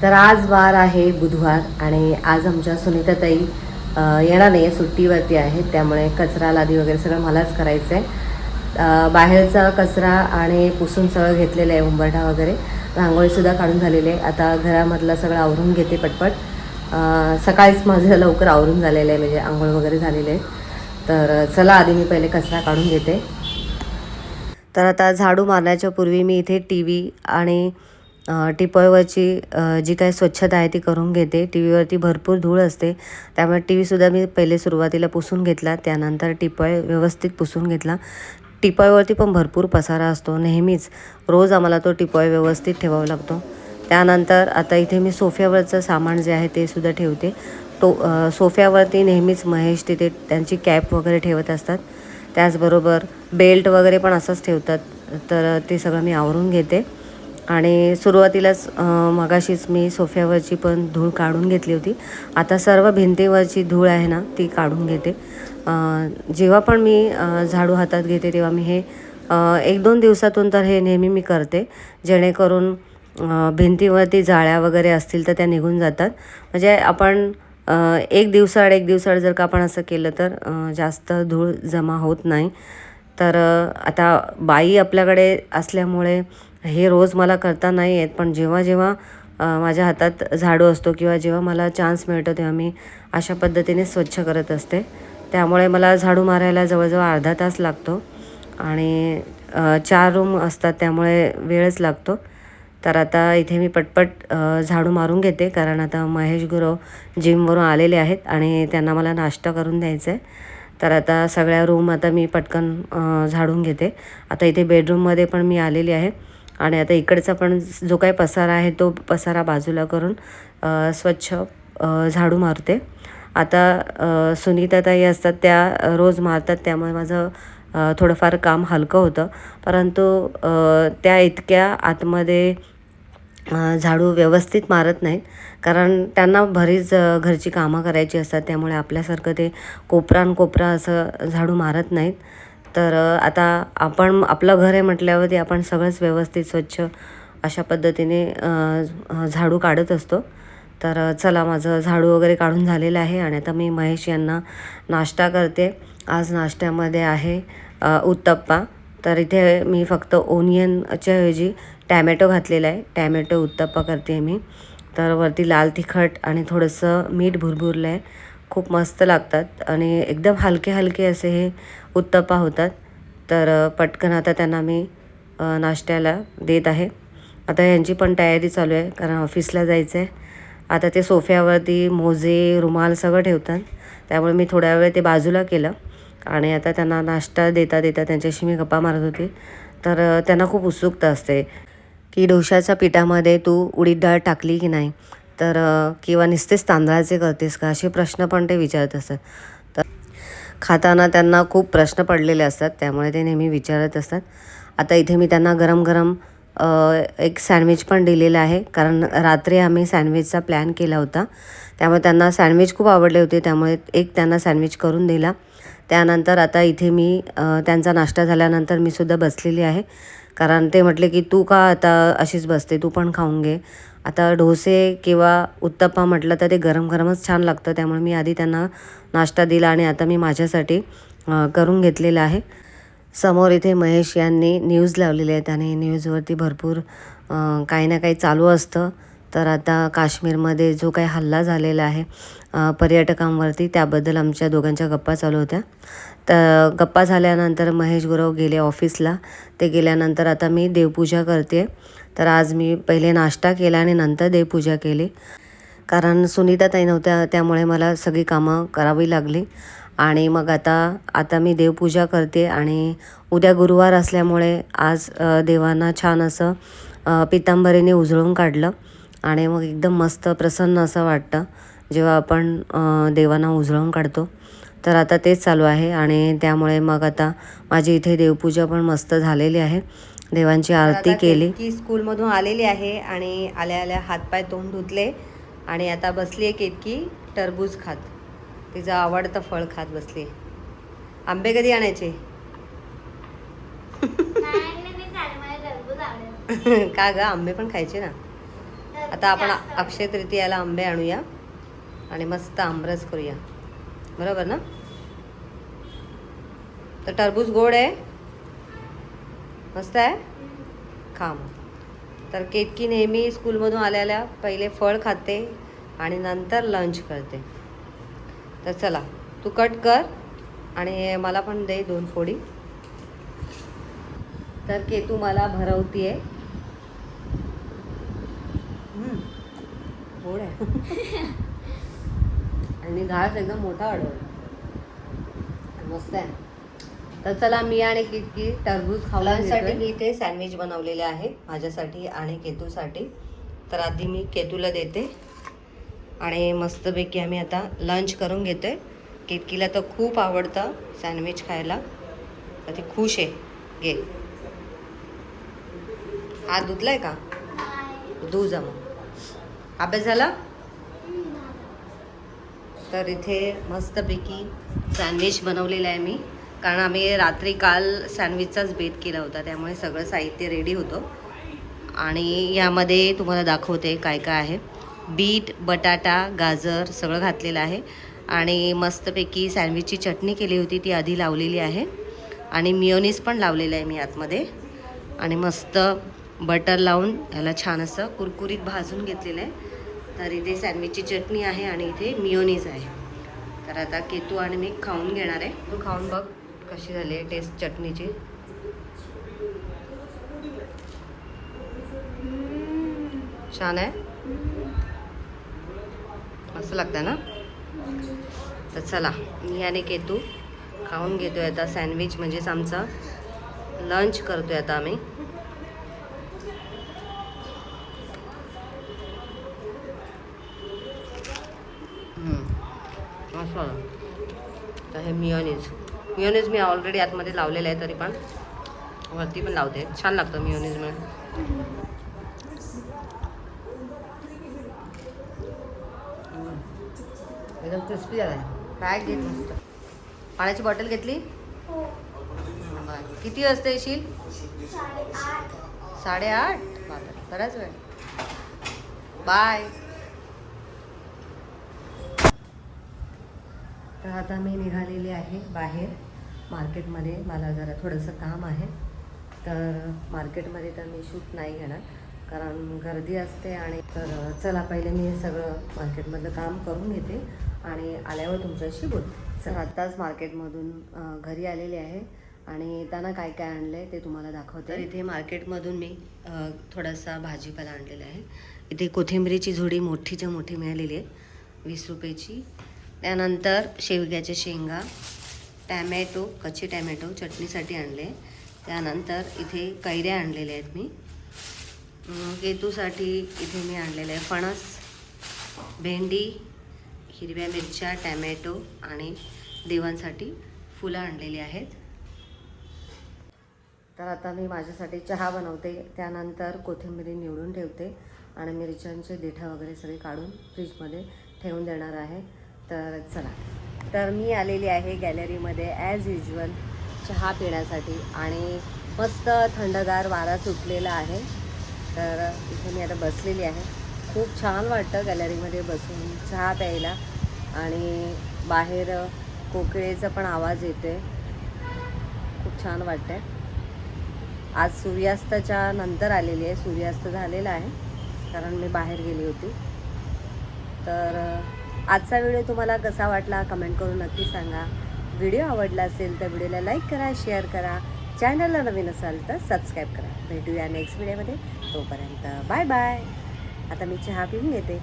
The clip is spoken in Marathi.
तर आज वार आहे बुधवार आणि आज आमच्या सुनीताताई येणार नाही आहे, सुट्टीवरती आहे. त्यामुळे कचरा लादी वगैरे सगळं मलाच करायचं आहे. बाहेरचा कचरा आणि पुसून सगळं घेतलेलं आहे, उंबरठा वगैरे, रांगोळीसुद्धा काढून झालेली आहे. आता घरामधलं सगळं आवरून घेते पटपट. सकाळीच माझं लवकर आवरून झालेलं आहे, म्हणजे आंघोळ वगैरे झालेले आहे. तर चला आधी मी पहिले कचरा काढून घेते. तर आता झाडू मारण्याच्या पूर्वी मी इथे टी व्ही आणि टिपॉयवरची जी काही स्वच्छता आहे ती करून घेते. टी व्हीवरती भरपूर धूळ असते, त्यामुळे टी व्हीसुद्धा मी पहिले सुरुवातीला पुसून घेतला, त्यानंतर टिपॉय व्यवस्थित पुसून घेतला. टिपॉयवरती पण भरपूर पसारा असतो नेहमीच, रोज आम्हाला तो टिपॉय व्यवस्थित ठेवावा लागतो. त्यानंतर आता इथे मी सोफ्यावरचं सामान जे आहे ते सुद्धा ठेवते. सोफ्यावरती नेहमीच महेश तिथे त्यांची कॅप वगैरे ठेवत असतात, त्याचबरोबर बेल्ट वगैरे पण असंच ठेवतात. तर ते सगळं मी आवरून घेते. आणि सुरुवातीलाच मगाशीच मी सोफ्यावरची पण धूळ काढून घेतली होती. आता सर्व भिंतीवरची धूळ आहे ना ती काढून घेते. जेव्हा पण मी झाडू हातात घेते तेव्हा मी हे 1-2 दिवसातून तर हे नेहमी मी करते, जेणेकरून भिंतीवरती जाळ्या वगैरे असतील तर त्या निघून जातात. म्हणजे आपण एक दिवसाआड जर का आपण असं केलं तर जास्त धूळ जमा होत नाही. तर आता बाई आपल्याकडे असल्यामुळे हे रोज मला करता नाही येत, पण जेव्हा जेव्हा माझ्या हातात झाडू असतो किंवा जेव्हा मला चान्स मिळतो तेव्हा मी अशा पद्धतीने स्वच्छ करत असते. त्यामुळे मला झाडू मारायला जवळजवळ अर्धा तास लागतो आणि 4 रूम असतात त्यामुळे वेळच लागतो. तर आता इथे मी पटपट झाडू मारून घेते, कारण आता महेश गुरव जिमवरून आलेले आहेत आणि त्यांना मला नाश्ता करून द्यायचा आहे. तर आता सगळ्या रूम आता मी पटकन झाडून घेते. आता इथे बेडरूममध्ये पण मी आलेली आहे आणि आता इकडचा पण जो काही पसारा आहे तो पसारा बाजूला करून स्वच्छ झाडू मारते. आता सुनीताताई असतात त्या रोज मारतात, त्यामुळे माझं थोडंफार काम हलकं होतं. परंतु त्या इतक्या आतमध्ये झाडू व्यवस्थित मारत नाहीत, कारण त्यांना बरीच घरची कामं करायची असतात, त्यामुळे आपल्यासारखं ते कोपरा असं झाडू मारत नाहीत. तर आता आपण आपलं घर आहे म्हटल्यावरती आपण सगळंच व्यवस्थित स्वच्छ अशा पद्धतीने झाडू काढत असतो. तर चला, माझं झाडू वगैरे काढून झालेलं आहे आणि आता मी महेश यांना नाश्ता करते. आज नाश्त्यामध्ये आहे उत्तप्पा. तर इथे मी फक्त ओनियनच्या ऐवजी टॅमॅटो घातलेला आहे, टॅमॅटो उत्तप्पा करते मी. तर वरती लाल तिखट आणि थोडंसं मीठ भुरभुरलं आहे, खूप मस्त लागतात आणि एकदम हलके हलके असे हे उत्तप्पा होतात. तर पटकन आता त्यांना मी नाश्त्याला देत आहे. आता यांची पण तयारी चालू आहे, कारण ऑफिसला जायचं आहे. आता ते सोफ्यावरती मोजे रुमाल सगळं ठेवतात, त्यामुळे मी थोड्या वेळ ते बाजूला केलं आणि आता त्यांना नाश्ता देता देता त्यांच्याशी मी गप्पा मारत होती. तर त्यांना खूप उत्सुकता असते की डोशाच्या पिठामध्ये तू उडीद डाळ टाकली की नाही, तर किंवा नुसतेच तांदळाचे करतेस का, असे प्रश्न पण ते विचारत असतात. तर खाताना त्यांना खूप प्रश्न पडलेले असतात, त्यामुळे ते नेहमी विचारत असतात. आता इथे मी त्यांना गरम गरम एक सँडविच पण दिलेलं आहे, कारण रात्री आम्ही सँडविचचा प्लॅन केला होता, त्यामुळे त्यांना सँडविच खूप आवडले होते, त्यामुळे एक त्यांना सँडविच करून दिला. त्यानंतर आता इथे मी त्यांचा नाश्ता झाल्यानंतर मी सुद्धा बसलेली आहे, कारण ते म्हटले की तू का आता अशीच बसते, तू पण खाऊन घे. आता डोसे किंवा उत्तप्पा म्हटलं तर ते गरम गरमच छान लागतं, त्यामुळे मी आधी त्यांना नाश्ता दिला आणि आता मी माझ्यासाठी करून घेतलेलं आहे. समोर इथे महेश यांनी न्यूज लावलेली आहेत आणि न्यूजवरती भरपूर काही ना काही चालू असतं. तर आता काश्मीरमध्ये जो काही हल्ला झालेला आहे पर्यटकांवरती, त्याबद्दल आमच्या दोघांच्या गप्पा चालू होत्या. तर गप्पा झाल्यानंतर महेश गुरव गेले ऑफिसला. ते गेल्यानंतर आता मी देवपूजा करते. तर आज मी पहिले नाश्ता केला आणि नंतर देवपूजा केली, कारण सुनीताताई नव्हत्या, त्यामुळे मला सगळी कामं करावी लागली. आणि मग आता मी देवपूजा करते आणि उद्या गुरुवार असल्यामुळे आज देवांना छान असं पितांबरीने उजळून काढलं आणि मग एकदम मस्त प्रसन्न असं वाटतं जेव्हा आपण देवांना उजळून काढतो. तर आता तेच चालू आहे आणि त्यामुळे मग आता माझी इथे देवपूजा पण मस्त झालेली आहे. देवांची आरती केली की स्कूलमधून आलेली आहे आणि आल्या आल्या हातपाय तोंड धुतले आणि आता बसली आहे केतकी टरबूज खात, तिचं आवडतं फळ खात बसली. आंबे कधी आणायचे? का ग, आंबे पण खायचे ना. आता आपण अक्षय तृतीयाला आंबे आणूया आणि मस्त आमरस करूया, बरोबर ना? तर टरबूज गोड आहे, मस्त आहे, खा मग. तर केतकी नेहमी स्कूलमधून आल्याला पहिले फळ खाते आणि नंतर लंच करते. तर चला तू कट कर आणि मला पण दे 2 फोडी. तर केतू मला भरवतीये. गोड आहे आणि घास एकदम मोठा वाढवला, मस्त आहे. तर चला मी आणि केतकी टरबूज खाण्यासाठी मी इथे सँडविच बनवलेले आहे माझ्यासाठी आणि केतूसाठी. तर आधी मी केतूला देते आणि मस्तपैकी आम्ही आता लंच करून घेतोय. केतकीला तर खूप आवडतं सँडविच खायला, तर ती खुश आहे. घे, हात धुतलाय का? धू जा मग. अभ्यास झाला? तर इथे मस्तपैकी सँडविच बनवलेलं आहे मी, कारण आम्ही रात्री काल सँडविचचाच बेत केला होता, त्यामुळे सगळं साहित्य रेडी होतं. आणि यामध्ये तुम्हाला दाखवते काय काय आहे. बीट, बटाटा, गाजर सगळं घातलेलं आहे. आणि मस्तपैकी सँडविचची चटणी केली होती, ती आधी लावलेली आहे. आणि मियोनीज पण लावलेलं आहे मी आतमध्ये. आणि मस्त बटर लावून याला छान असं कुरकुरीत भाजून घेतलेलं आहे. तर इथे सँडविचची चटणी आहे आणि इथे मियोनीज आहे. तर आता केतू आणि मी खाऊन घेणार आहे. तू खाऊन बघ कशी झाली आहे टेस्ट चटणीची. छान आहे, मस्त लागतं ना? तर चला मी आणि केतू खाऊन घेतोय आता सँडविच, म्हणजेच आमचा लंच करतोय आता आम्ही. तर हे मियोनीज मी ऑलरेडी आतमध्ये लावलेलं आहे, तरी पण वरती पण लावते. छान लागतं मियोनीज म्हणून. एकदम क्रिस्पी झाला आहे. पॅक घेत मस्त. पाण्याची बॉटल घेतली? किती वाजता येशील? 8:30. बापरे, बराच वेळ. बाय. तर आता मी निघालेली आहे बाहेर मार्केटमध्ये. मला जरा थोडंसं काम आहे, तर मार्केटमध्ये तर मी शूट नाही घेणार कारण गर्दी असते. आणि तर चला पहिले मी हे सगळं मार्केटमधलं काम करून घेते आणि आल्यावर तुमच्याशी बोलते. तर आत्ताच मार्केटमधून घरी आलेले आहे आणि येताना काय काय आणलं आहे ते तुम्हाला दाखवते. तर इथे मार्केटमधून मी थोडासा भाजीपाला आणलेला आहे. इथे कोथिंबीरीची झोडी मोठीच्या मोठी मिळालेली आहे, 20 रुपयाची. त्यानंतर शेवग्याच्या शेंगा, टॅमॅटो, कच्चे टॅमॅटो चटणीसाठी आणले. त्यानंतर इथे कैऱ्या आणलेल्या आहेत मी. केतूसाठी इथे मी आणलेलं आहे फणस, भेंडी, हिरव्या मिरच्या, टॅमॅटो आणि देवांसाठी फुलं आणलेली आहेत. तर आता मी माझ्यासाठी चहा बनवते, त्यानंतर कोथिंबीर निवडून ठेवते आणि मिरच्यांचे देठं वगैरे सगळे काढून फ्रीजमध्ये ठेवून देणार आहे. तर चला, तर मी आलेली आहे गॅलरीमध्ये ॲज युजल चहा पिण्यासाठी आणि मस्त थंडगार वारा सुटलेला आहे. तर इथे मी आता बसलेली आहे. खूप छान वाटतं गॅलरीमध्ये बसून चहा प्यायला आणि बाहेर कोकिळेचा पण आवाज येते, खूप छान वाटतं आहे. आज सूर्यास्ताच्या नंतर आलेली आहे, सूर्यास्त झालेला आहे कारण मी बाहेर गेली होती. तर आजचा व्हिडिओ तुम्हाला कसा वाटला कमेंट करून नक्की सांगा. व्हिडिओ आवडला असेल तर व्हिडिओला लाईक करा, शेअर करा. चॅनलला नवीन असाल तर सबस्क्राईब करा. भेटूया नेक्स्ट व्हिडिओमध्ये. तोपर्यंत बाय बाय. आता मी चहा पिऊन घेते.